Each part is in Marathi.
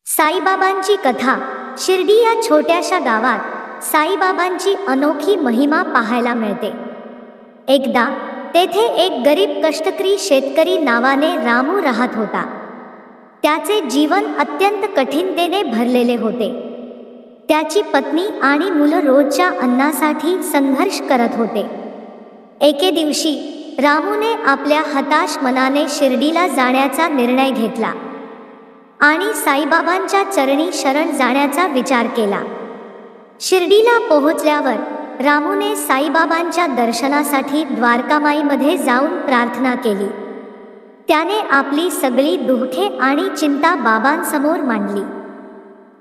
साईबाबांची कथा. शिर्डी या छोट्याशा गावात साईबाबांची अनोखी महिमा पाहायला मिळते. एकदा तेथे एक गरीब कष्टकरी शेतकरी नावाने रामू राहत होता. त्याचे जीवन अत्यंत कठीणतेने भरलेले होते. त्याची पत्नी आणि मुलं रोजच्या अन्नासाठी संघर्ष करत होते. एके दिवशी रामूने आपल्या हताश मनाने शिर्डीला जाण्याचा निर्णय घेतला आणि साईबाबांच्या चरणी शरण जाण्याचा विचार केला. शिर्डीला पोहोचल्यावर रामूने साईबाबांच्या दर्शनासाठी द्वारकामाईमध्ये जाऊन प्रार्थना केली. त्याने आपली सगळी दुःखे आणि चिंता बाबांसमोर मांडली.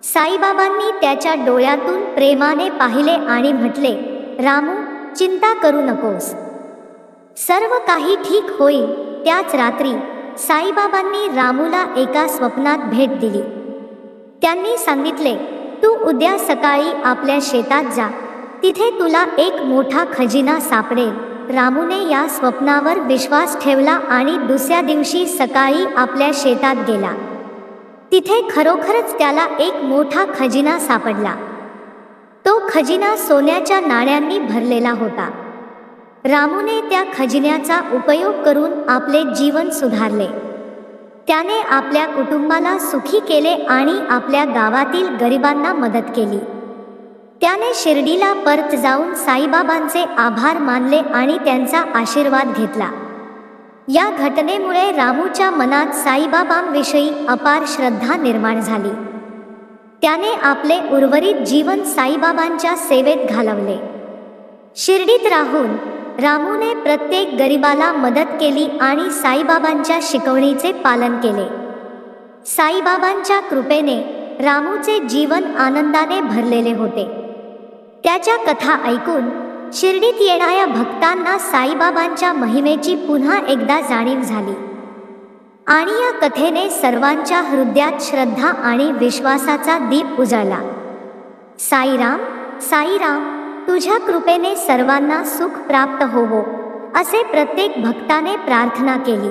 साईबाबांनी त्याच्या डोळ्यातून प्रेमाने पाहिले आणि म्हटले, रामू, चिंता करू नकोस, सर्व काही ठीक होईल. त्याच रात्री साईबाबांनी रामूला एका स्वप्नात भेट दिली. त्यांनी सांगितले, तू उद्या सकाळी आपल्या शेतात जा, तिथे तुला एक मोठा खजिना सापडेल. रामूने या स्वप्नावर विश्वास ठेवला आणि दुसऱ्या दिवशी सकाळी आपल्या शेतात गेला. तिथे खरोखरच त्याला एक मोठा खजिना सापडला. तो खजिना सोन्याच्या नाण्यांनी भरलेला होता. रामूने त्या खजिन्याचा उपयोग करून आपले जीवन सुधारले. त्याने आपल्या कुटुंबाला सुखी केले आणि आपल्या गावातील गरिबांना मदत केली. त्याने शिर्डीला परत जाऊन साईबाबांचे आभार मानले आणि त्यांचा आशीर्वाद घेतला. या घटनेमुळे रामूच्या मनात साईबाबांविषयी अपार श्रद्धा निर्माण झाली. त्याने आपले उर्वरित जीवन साईबाबांच्या सेवेत घालवले. शिर्डीत राहून रामूने प्रत्येक गरिबाला मदत केली आणि साईबाबांच्या शिकवणीचे पालन केले. साईबाबांच्या कृपेने रामूचे जीवन आनंदाने भरलेले होते. त्याच्या कथा ऐकून शिर्डीत येणाऱ्या भक्तांना साईबाबांच्या महिमेची पुन्हा एकदा जाणीव झाली आणि या कथेने सर्वांच्या हृदयात श्रद्धा आणि विश्वासाचा दीप उजळला. साईराम, साईराम, तुझ्या कृपेने सर्वांना सुख प्राप्त होवो, असे प्रत्येक भक्ताने प्रार्थना केली.